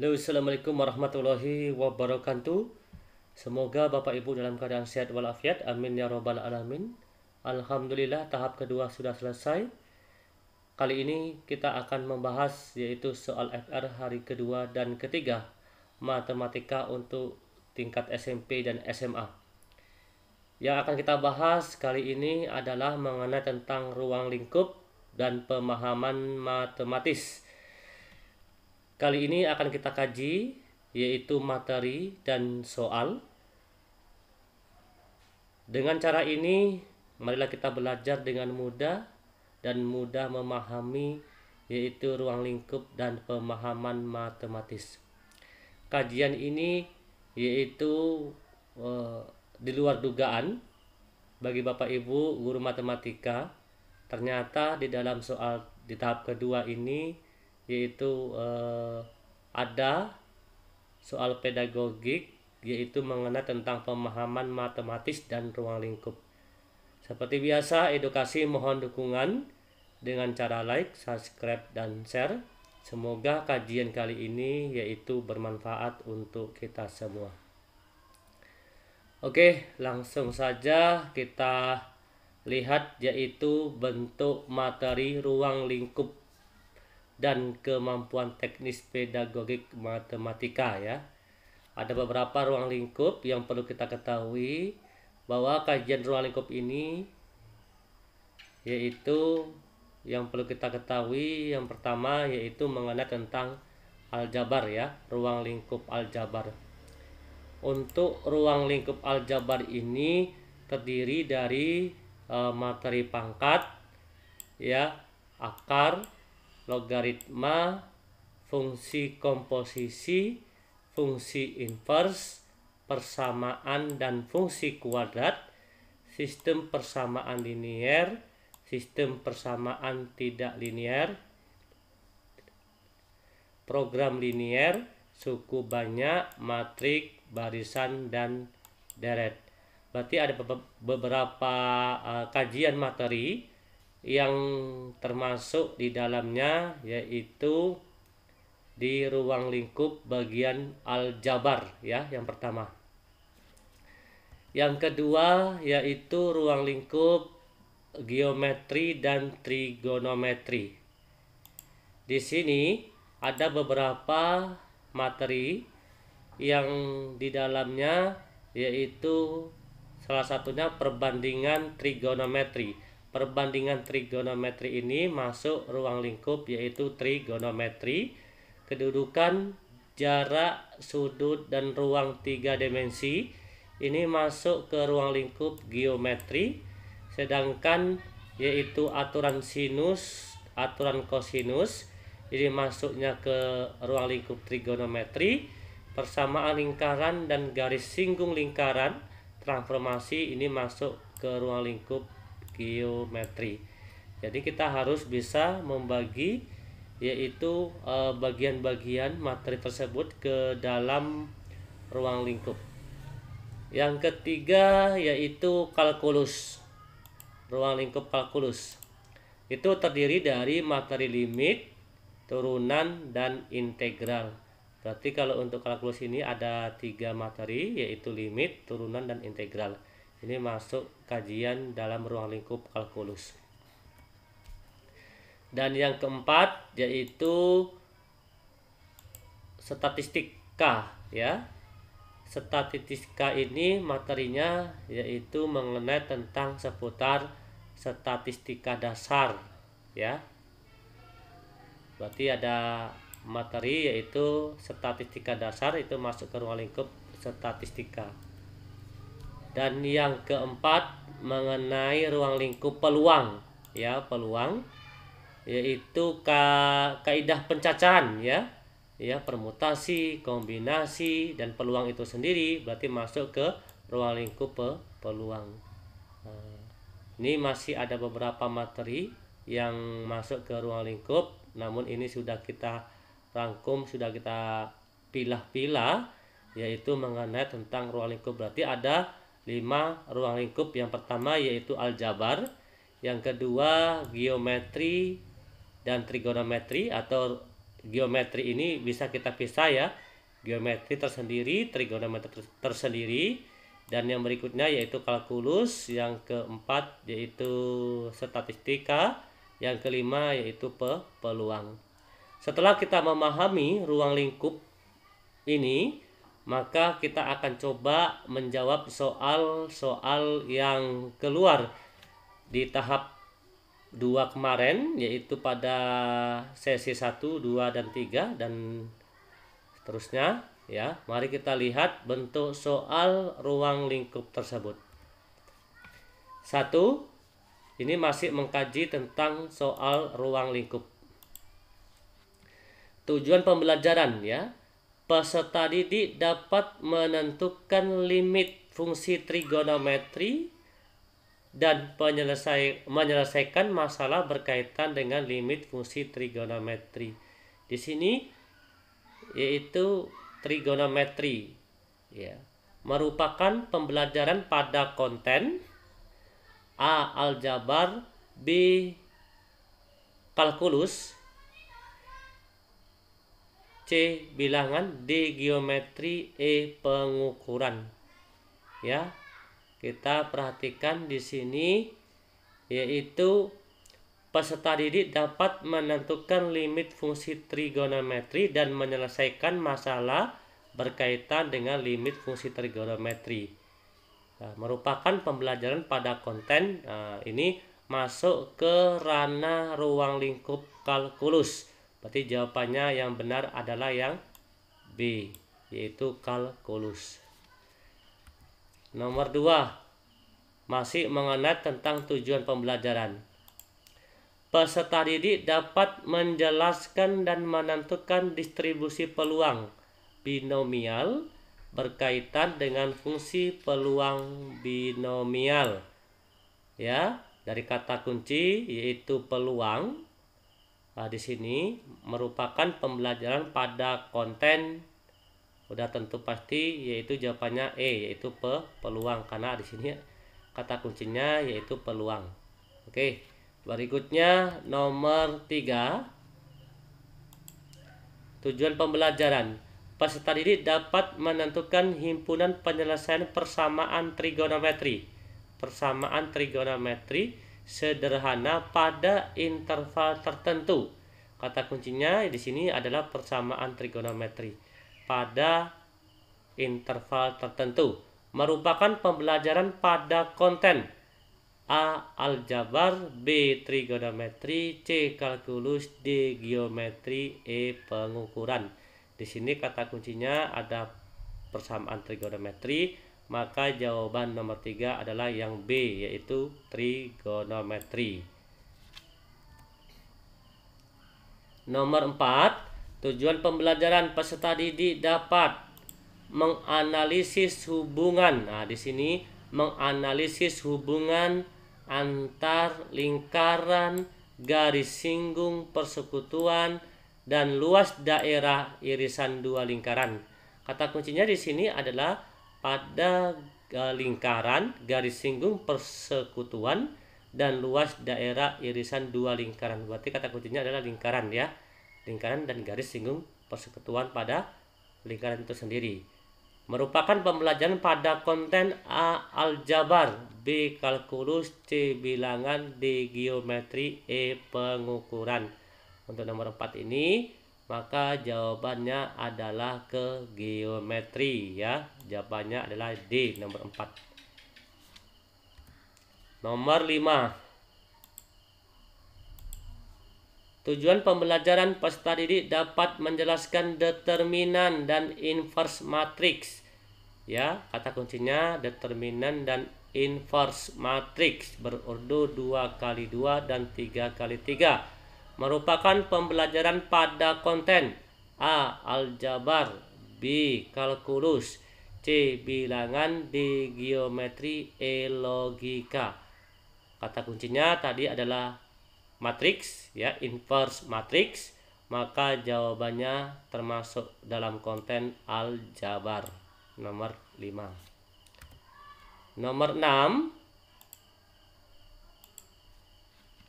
Halo, assalamualaikum warahmatullahi wabarakatuh. Semoga Bapak Ibu dalam keadaan sehat walafiat. Amin ya robbal alamin. Alhamdulillah, tahap kedua sudah selesai. Kali ini kita akan membahas yaitu soal FR hari kedua dan ketiga matematika untuk tingkat SMP dan SMA. Yang akan kita bahas kali ini adalah mengenai tentang ruang lingkup dan pemahaman matematis. Kali ini akan kita kaji yaitu materi dan soal. Dengan cara ini, marilah kita belajar dengan mudah dan mudah memahami yaitu ruang lingkup dan pemahaman matematis. Kajian ini yaitu di luar dugaan bagi Bapak Ibu guru matematika. Ternyata di dalam soal di tahap kedua ini yaitu ada soal pedagogik yaitu mengenai tentang pemahaman matematis dan ruang lingkup. Seperti biasa, edukasi mohon dukungan dengan cara like, subscribe, dan share. Semoga kajian kali ini yaitu bermanfaat untuk kita semua. Oke, langsung saja kita lihat yaitu bentuk materi ruang lingkup dan kemampuan teknis pedagogik matematika ya. Ada beberapa ruang lingkup yang perlu kita ketahui bahwa kajian ruang lingkup ini yaitu yang perlu kita ketahui yang pertama yaitu mengenai tentang aljabar ya, ruang lingkup aljabar. Untuk ruang lingkup aljabar ini terdiri dari materi pangkat ya, akar, logaritma, fungsi komposisi, fungsi inverse, persamaan dan fungsi kuadrat, sistem persamaan linier, sistem persamaan tidak linier, program linier, suku banyak, matrik, barisan, dan deret. Berarti ada beberapa kajian materi yang termasuk di dalamnya yaitu di ruang lingkup bagian aljabar ya, yang pertama. Yang kedua yaitu ruang lingkup geometri dan trigonometri. Di sini ada beberapa materi yang di dalamnya yaitu salah satunya perbandingan trigonometri. Perbandingan trigonometri ini masuk ruang lingkup yaitu trigonometri. Kedudukan, jarak, sudut, dan ruang 3 dimensi ini masuk ke ruang lingkup geometri. Sedangkan yaitu aturan sinus, aturan kosinus ini masuknya ke ruang lingkup trigonometri. Persamaan lingkaran dan garis singgung lingkaran transformasi ini masuk ke ruang lingkup geometri. Jadi kita harus bisa membagi yaitu bagian-bagian materi tersebut ke dalam ruang lingkup. Yang ketiga yaitu kalkulus. Ruang lingkup kalkulus itu terdiri dari materi limit, turunan, dan integral. Berarti kalau untuk kalkulus ini ada 3 materi yaitu limit, turunan, dan integral. Ini masuk kajian dalam ruang lingkup kalkulus. Dan yang keempat yaitu statistika ya. Statistika ini materinya yaitu mengenai tentang seputar statistika dasar ya. Berarti ada materi yaitu statistika dasar, itu masuk ke ruang lingkup statistika. Dan yang keempat mengenai ruang lingkup peluang ya, peluang yaitu kaidah pencacahan ya, permutasi, kombinasi, dan peluang itu sendiri berarti masuk ke ruang lingkup peluang. Ini masih ada beberapa materi yang masuk ke ruang lingkup, namun ini sudah kita rangkum, sudah kita pilah-pilah yaitu mengenai tentang ruang lingkup. Berarti ada 5 ruang lingkup. Yang pertama yaitu aljabar, yang kedua geometri dan trigonometri atau geometri ini bisa kita pisah ya. Geometri tersendiri, trigonometri tersendiri, dan yang berikutnya yaitu kalkulus, yang keempat yaitu statistika, yang kelima yaitu peluang. Setelah kita memahami ruang lingkup ini, maka kita akan coba menjawab soal-soal yang keluar di tahap 2 kemarin, yaitu pada sesi 1, 2, dan 3 dan seterusnya ya. Mari kita lihat bentuk soal ruang lingkup tersebut. 1. Ini masih mengkaji tentang soal ruang lingkup. Tujuan pembelajaran ya. Peserta didik dapat menentukan limit fungsi trigonometri dan menyelesaikan masalah berkaitan dengan limit fungsi trigonometri. Di sini yaitu trigonometri ya, merupakan pembelajaran pada konten A. Aljabar, B. Kalkulus, C. Bilangan, D. Geometri, E. Pengukuran. Ya, kita perhatikan di sini yaitu peserta didik dapat menentukan limit fungsi trigonometri dan menyelesaikan masalah berkaitan dengan limit fungsi trigonometri. Nah, merupakan pembelajaran pada konten. Nah, ini masuk ke ranah ruang lingkup kalkulus. Berarti jawabannya yang benar adalah yang B, yaitu kalkulus. Nomor 2, masih mengenai tentang tujuan pembelajaran. Peserta didik dapat menjelaskan dan menentukan distribusi peluang binomial berkaitan dengan fungsi peluang binomial. Ya, dari kata kunci yaitu peluang. Nah, di sini merupakan pembelajaran pada konten. Udah tentu pasti yaitu jawabannya E, yaitu peluang, karena di sini kata kuncinya yaitu peluang. Oke, berikutnya nomor 3. Tujuan pembelajaran. Peserta didik dapat menentukan himpunan penyelesaian persamaan trigonometri. Persamaan trigonometri sederhana pada interval tertentu. Kata kuncinya di sini adalah persamaan trigonometri pada interval tertentu. Merupakan pembelajaran pada konten A. Aljabar, B. Trigonometri, C. Kalkulus, D. Geometri, E. Pengukuran. Di sini kata kuncinya ada persamaan trigonometri, maka jawaban nomor 3 adalah yang B, yaitu trigonometri. Nomor 4, tujuan pembelajaran peserta didik dapat menganalisis hubungan. Nah, di sini menganalisis hubungan antar lingkaran, garis singgung, persekutuan, dan luas daerah irisan dua lingkaran. Kata kuncinya di sini adalah pada lingkaran, garis singgung, persekutuan, dan luas daerah irisan dua lingkaran. Berarti kata kuncinya adalah lingkaran ya. Lingkaran dan garis singgung persekutuan pada lingkaran itu sendiri. Merupakan pembelajaran pada konten A. Aljabar, B. Kalkulus, C. Bilangan, D. Geometri, E. Pengukuran. Untuk nomor 4 ini maka jawabannya adalah ke geometri ya. Jawabannya adalah D, nomor 4. Nomor 5. Tujuan pembelajaran peserta didik dapat menjelaskan determinan dan inverse matriks. Ya, kata kuncinya determinan dan inverse matriks berurut 2x2 dan 3x3. Merupakan pembelajaran pada konten A. Aljabar, B. Kalkulus, C. Bilangan, D. Geometri, E. Logika. Kata kuncinya tadi adalah matriks ya, inverse matriks, maka jawabannya termasuk dalam konten aljabar, nomor 5. Nomor 6,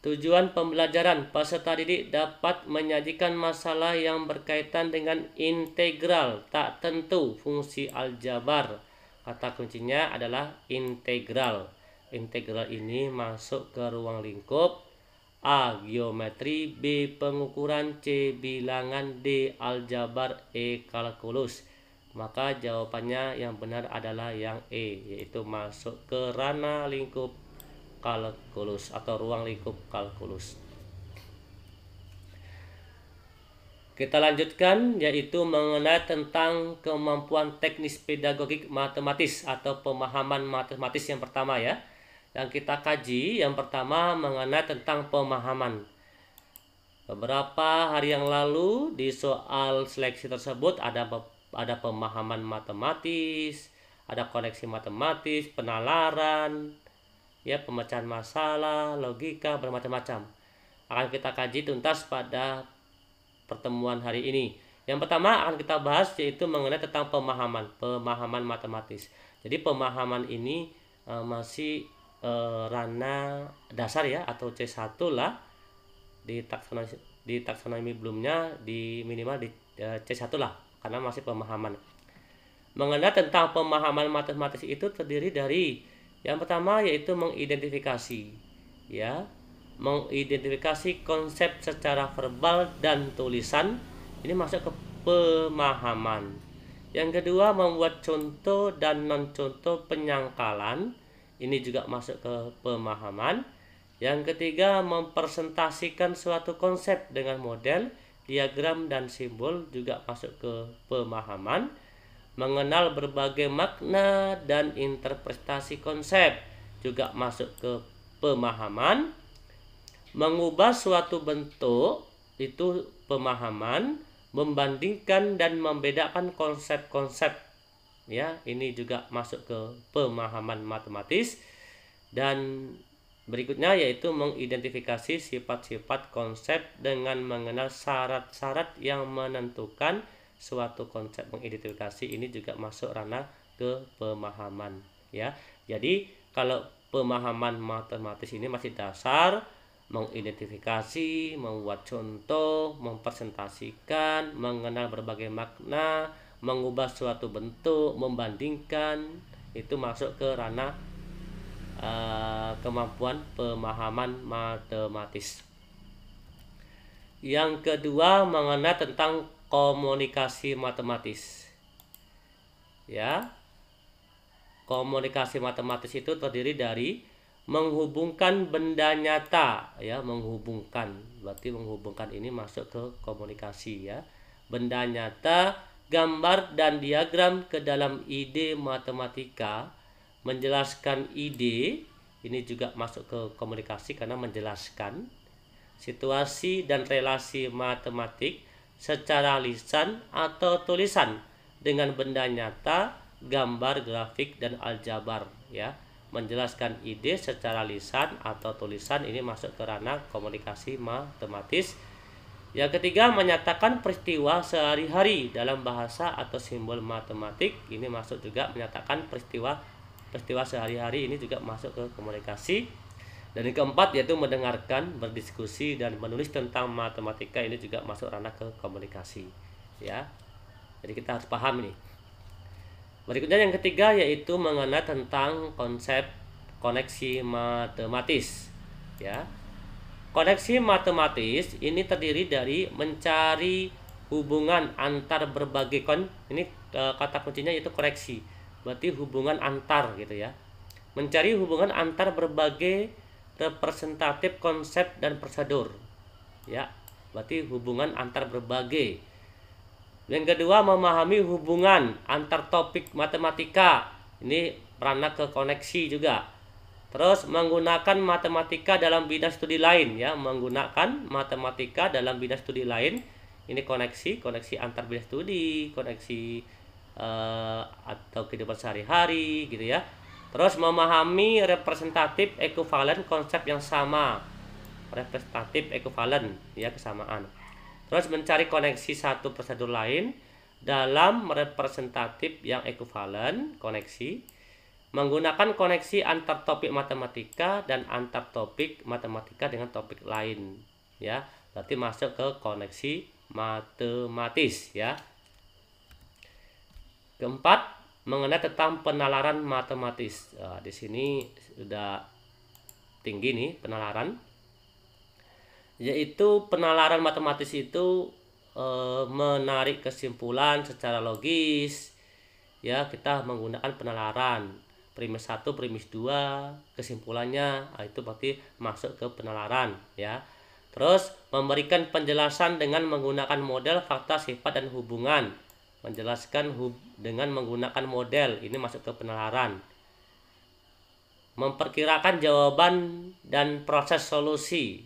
Tujuan pembelajaran, peserta didik dapat menyajikan masalah yang berkaitan dengan integral tak tentu fungsi aljabar. Kata kuncinya adalah integral. Integral ini masuk ke ruang lingkup. A. Geometri, B. Pengukuran, C. Bilangan, D. Aljabar, E. Kalkulus. Maka jawabannya yang benar adalah yang E, yaitu masuk ke ranah lingkup kalkulus atau ruang lingkup kalkulus. Kita lanjutkan, yaitu mengenai tentang kemampuan teknis pedagogik matematis atau pemahaman matematis yang pertama ya. Yang kita kaji yang pertama mengenai tentang pemahaman. Beberapa hari yang lalu di soal seleksi tersebut ada pemahaman matematis, ada koneksi matematis, penalaran, ya, pemecahan masalah, logika, bermacam-macam. Akan kita kaji tuntas pada pertemuan hari ini. Yang pertama akan kita bahas yaitu mengenai tentang pemahaman matematis. Jadi pemahaman ini masih ranah dasar ya, atau C1 lah di taksonomi belumnya, di minimal di C1 lah, karena masih pemahaman. Mengenai tentang pemahaman matematis itu terdiri dari yang pertama yaitu mengidentifikasi, ya, mengidentifikasi konsep secara verbal dan tulisan, ini masuk ke pemahaman. Yang kedua membuat contoh dan non contoh penyangkalan, ini juga masuk ke pemahaman. Yang ketiga mempresentasikan suatu konsep dengan model, diagram dan simbol, juga masuk ke pemahaman. Mengenal berbagai makna dan interpretasi konsep, juga masuk ke pemahaman. Mengubah suatu bentuk, itu pemahaman. Membandingkan dan membedakan konsep-konsep, ya, ini juga masuk ke pemahaman matematis. Dan berikutnya yaitu mengidentifikasi sifat-sifat konsep dengan mengenal syarat-syarat yang menentukan suatu konsep. Mengidentifikasi ini juga masuk ranah ke pemahaman ya. Jadi kalau pemahaman matematis ini masih dasar, mengidentifikasi, membuat contoh, mempresentasikan, mengenal berbagai makna, mengubah suatu bentuk, membandingkan, itu masuk ke ranah kemampuan pemahaman matematis. Yang kedua mengenai tentang komunikasi matematis. Ya. Komunikasi matematis itu terdiri dari menghubungkan benda nyata, ya, menghubungkan. Berarti menghubungkan ini masuk ke komunikasi ya. Benda nyata, gambar dan diagram ke dalam ide matematika, menjelaskan ide, ini juga masuk ke komunikasi karena menjelaskan situasi dan relasi matematik secara lisan atau tulisan dengan benda nyata, gambar, grafik, dan aljabar ya. Menjelaskan ide secara lisan atau tulisan ini masuk ke ranah komunikasi matematis. Yang ketiga menyatakan peristiwa sehari-hari dalam bahasa atau simbol matematik, ini masuk juga menyatakan peristiwa sehari-hari, ini juga masuk ke komunikasi. Dan yang keempat yaitu mendengarkan, berdiskusi, dan menulis tentang matematika, ini juga masuk ranah ke komunikasi ya. Jadi kita harus paham ini. Berikutnya yang ketiga yaitu mengenai tentang konsep koneksi matematis ya. Koneksi matematis ini terdiri dari mencari hubungan antar berbagai ini kata kuncinya yaitu koneksi. Berarti hubungan antar gitu ya. Mencari hubungan antar berbagai representatif konsep dan prosedur. Ya, berarti hubungan antar berbagai. Yang kedua memahami hubungan antar topik matematika. Ini ranah ke koneksi juga. Terus menggunakan matematika dalam bidang studi lain ya, menggunakan matematika dalam bidang studi lain. Ini koneksi antar bidang studi, koneksi atau kehidupan sehari-hari gitu ya. Terus memahami representatif ekuivalen konsep yang sama. Representatif ekuivalen ya, kesamaan. Terus mencari koneksi satu prosedur lain dalam representatif yang ekuivalen koneksi. menggunakan koneksi antar topik matematika dan antar topik matematika dengan topik lain, ya. Berarti masuk ke koneksi matematis, ya. Keempat, mengenai tentang penalaran matematis. Di sini sudah tinggi nih penalaran, yaitu penalaran matematis itu menarik kesimpulan secara logis, ya. Kita menggunakan penalaran premis 1, premis 2, kesimpulannya, itu berarti masuk ke penalaran, ya. Terus memberikan penjelasan dengan menggunakan model, fakta, sifat, dan hubungan. Menjelaskan dengan menggunakan model, ini masuk ke penalaran. Memperkirakan jawaban dan proses solusi,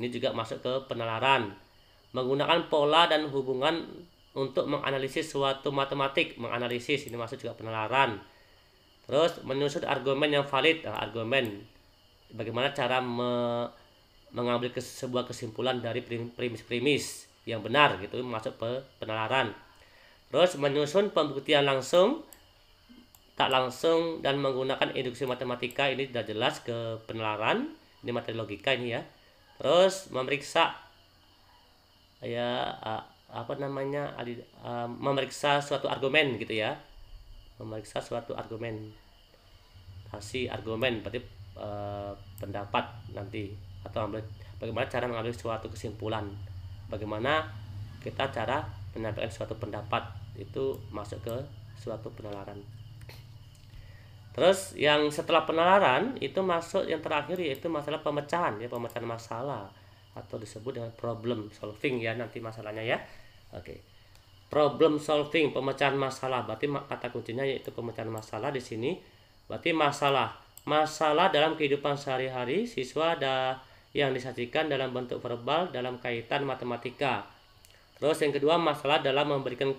ini juga masuk ke penalaran. Menggunakan pola dan hubungan untuk menganalisis suatu matematik, menganalisis, ini masuk juga penalaran. Terus menyusun argumen yang valid, argumen, bagaimana cara mengambil sebuah kesimpulan dari premis-premis yang benar, gitu, masuk ke penalaran. Terus menyusun pembuktian langsung, tak langsung, dan menggunakan induksi matematika, ini sudah jelas ke penalaran, ini materi logika ini, ya. Terus memeriksa, ya, memeriksa suatu argumen, gitu, ya. Memeriksa suatu argumen, hasil argumen berarti pendapat nanti, atau bagaimana cara mengambil suatu kesimpulan, bagaimana kita cara menyampaikan suatu pendapat, itu masuk ke suatu penalaran. Terus yang setelah penalaran itu masuk yang terakhir, yaitu masalah pemecahan, ya, pemecahan masalah atau disebut dengan problem solving, ya, nanti masalahnya, ya. Oke. Problem solving, pemecahan masalah, berarti kata kuncinya yaitu pemecahan masalah di sini. Berarti masalah dalam kehidupan sehari-hari siswa yang disajikan dalam bentuk verbal dalam kaitan matematika. Terus yang kedua, masalah dalam memberikan,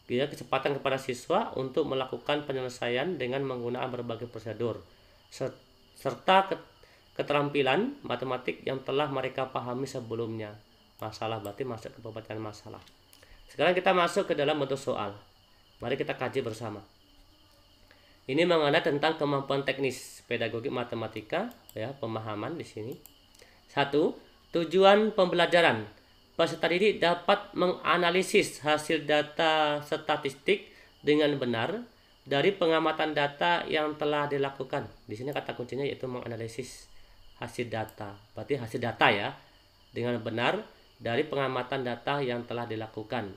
ya, kecepatan kepada siswa untuk melakukan penyelesaian dengan menggunakan berbagai prosedur, serta keterampilan matematik yang telah mereka pahami sebelumnya. Masalah berarti masuk ke pemecahan masalah. Sekarang kita masuk ke dalam bentuk soal. Mari kita kaji bersama. Ini mengenai tentang kemampuan teknis pedagogik matematika, ya, pemahaman di sini. 1. Tujuan pembelajaran. Peserta didik dapat menganalisis hasil data statistik dengan benar dari pengamatan data yang telah dilakukan. Di sini kata kuncinya yaitu menganalisis hasil data. Berarti hasil data, ya, dengan benar dari pengamatan data yang telah dilakukan.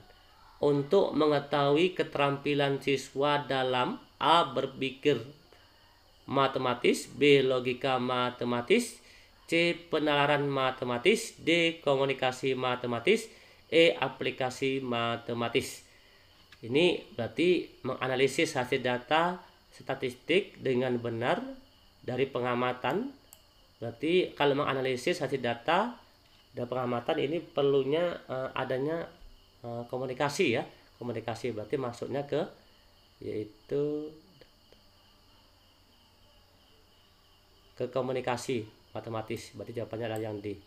Untuk mengetahui keterampilan siswa dalam A. Berpikir matematis, B. Logika matematis, C. Penalaran matematis, D. Komunikasi matematis, E. Aplikasi matematis. Ini berarti menganalisis hasil data statistik dengan benar dari pengamatan. Berarti kalau menganalisis hasil data dan pengamatan ini perlunya adanya komunikasi, ya. Komunikasi berarti maksudnya ke, yaitu ke komunikasi matematis, berarti jawabannya adalah yang D.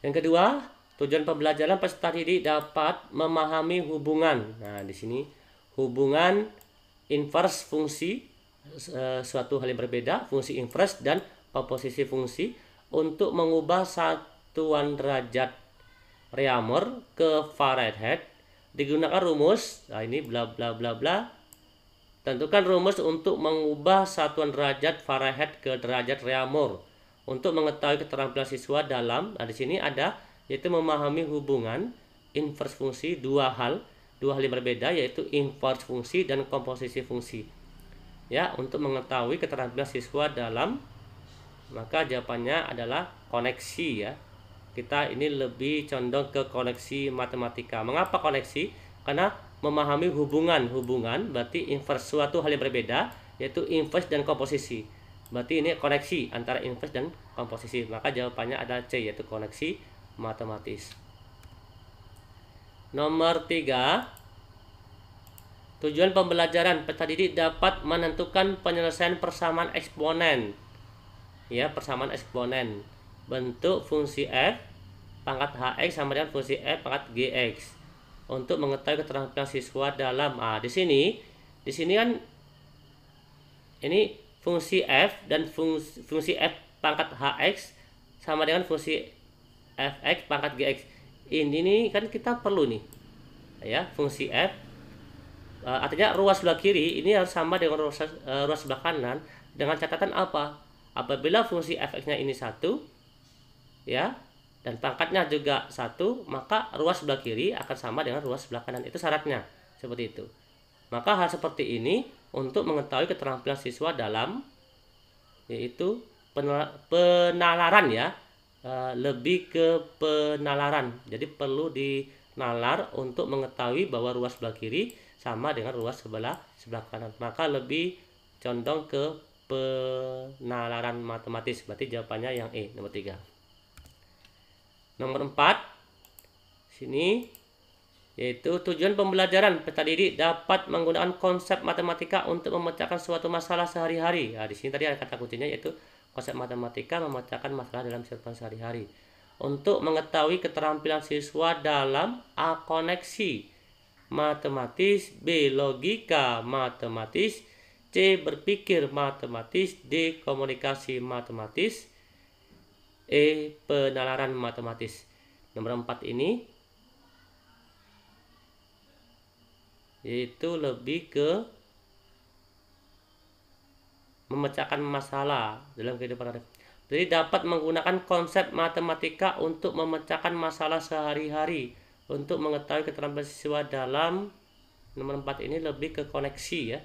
Yang kedua, tujuan pembelajaran peserta didik dapat memahami hubungan. Nah, di sini hubungan inverse fungsi, suatu hal yang berbeda, fungsi inverse dan komposisi fungsi, untuk mengubah satuan derajat Reaumur ke Fahrenheit. Digunakan rumus, nah ini bla bla bla bla. Tentukan rumus untuk mengubah satuan derajat Fahrenheit ke derajat Reaumur untuk mengetahui keterampilan siswa dalam, nah di sini ada, yaitu memahami hubungan inverse fungsi, dua hal yang berbeda, yaitu inverse fungsi dan komposisi fungsi, ya, untuk mengetahui keterampilan siswa dalam. Maka jawabannya adalah koneksi, ya. Kita ini lebih condong ke koneksi matematika. Mengapa koneksi? Karena memahami hubungan berarti inverse, suatu hal yang berbeda, yaitu inverse dan komposisi. Berarti ini koneksi antara inverse dan komposisi. Maka jawabannya adalah C, yaitu koneksi matematis. Nomor 3. Tujuan pembelajaran peserta didik dapat menentukan penyelesaian persamaan eksponen, ya, persamaan eksponen bentuk fungsi f pangkat hx sama dengan fungsi f pangkat gx. untuk mengetahui keterampilan siswa dalam di sini kan ini fungsi f dan fungsi f pangkat hx sama dengan fungsi fx pangkat gx. Ini nih kan kita perlu nih ya, fungsi f artinya ruas sebelah kiri ini harus sama dengan ruas sebelah kanan, dengan catatan apa? Apabila fungsi fx-nya ini 1 ya, dan pangkatnya juga 1, maka ruas sebelah kiri akan sama dengan ruas sebelah kanan. Itu syaratnya seperti itu. Maka hal seperti ini untuk mengetahui keterampilan siswa dalam yaitu penalaran ya, lebih ke penalaran. Jadi perlu dinalar untuk mengetahui bahwa ruas sebelah kiri sama dengan ruas sebelah kanan. Maka lebih condong ke penalaran matematis. Berarti jawabannya yang E, nomor 3. Nomor 4 sini yaitu tujuan pembelajaran peserta didik dapat menggunakan konsep matematika untuk memecahkan suatu masalah sehari-hari. Di sini tadi ada kata kuncinya yaitu konsep matematika memecahkan masalah dalam kehidupan sehari-hari. Untuk mengetahui keterampilan siswa dalam A. Koneksi matematis, B. Logika matematis, C. Berpikir matematis, D. Komunikasi matematis, E. Penalaran matematis. Nomor 4 ini yaitu lebih ke memecahkan masalah dalam kehidupan. Jadi dapat menggunakan konsep matematika untuk memecahkan masalah sehari-hari untuk mengetahui keterampilan siswa dalam. Nomor 4 ini lebih ke koneksi ya,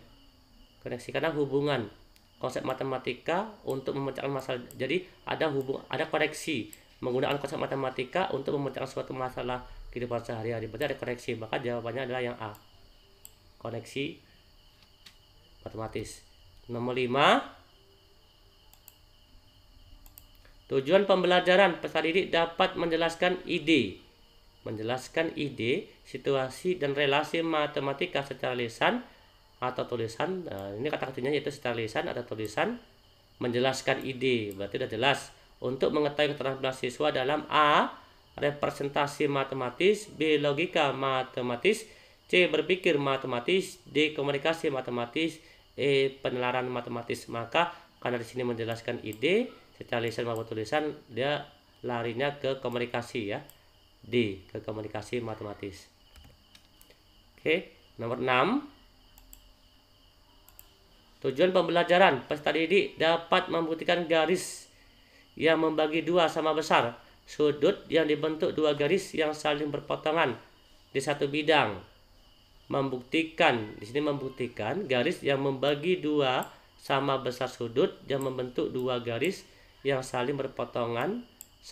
koneksi karena hubungan konsep matematika untuk memecahkan masalah. Jadi ada koneksi menggunakan konsep matematika untuk memecahkan suatu masalah kehidupan sehari-hari. Berarti ada koneksi. Maka jawabannya adalah yang A, koneksi matematis. Nomor 5, tujuan pembelajaran peserta didik dapat menjelaskan ide, situasi dan relasi matematika secara lisan atau tulisan. Ini kata kuncinya yaitu secara lisan atau tulisan. Menjelaskan ide berarti sudah jelas. Untuk mengetahui keterampilan siswa dalam A. Representasi matematis, B. Logika matematis, C. Berpikir matematis, D. Komunikasi matematis, E. Penalaran matematis. Maka karena di sini menjelaskan ide secara lisan maupun tulisan, dia larinya ke komunikasi ya, D. Ke komunikasi matematis. Oke, nomor 6. Tujuan pembelajaran peserta didik dapat membuktikan garis yang membagi dua sama besar sudut yang dibentuk dua garis yang saling berpotongan di satu bidang. Di sini membuktikan garis yang membagi dua sama besar sudut yang membentuk dua garis yang saling berpotongan di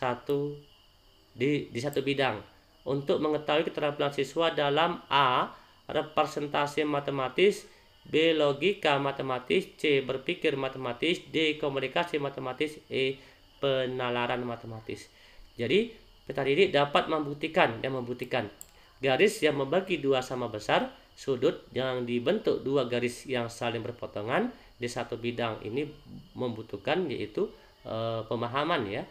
satu bidang. Untuk mengetahui keterampilan siswa dalam A. Representasi matematis, B. Logika matematis, C. Berpikir matematis, D. Komunikasi matematis, E. Penalaran matematis. Jadi peserta didik dapat membuktikan garis yang membagi dua sama besar sudut yang dibentuk dua garis yang saling berpotongan di satu bidang. Ini membutuhkan yaitu pemahaman ya,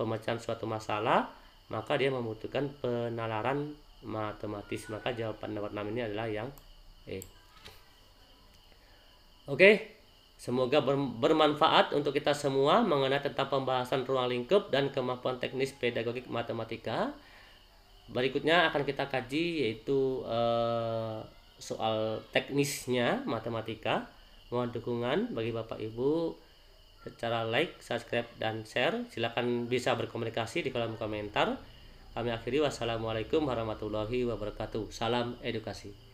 pemecahan suatu masalah, maka dia membutuhkan penalaran matematis. Maka jawaban nomor 6 ini adalah yang E. Oke, semoga bermanfaat untuk kita semua mengenai tentang pembahasan ruang lingkup dan kemampuan teknis pedagogik matematika. Berikutnya akan kita kaji yaitu soal teknisnya matematika. Mohon dukungan bagi Bapak Ibu secara like, subscribe, dan share. Silakan bisa berkomunikasi di kolom komentar. Kami akhiri, wassalamualaikum warahmatullahi wabarakatuh. Salam edukasi.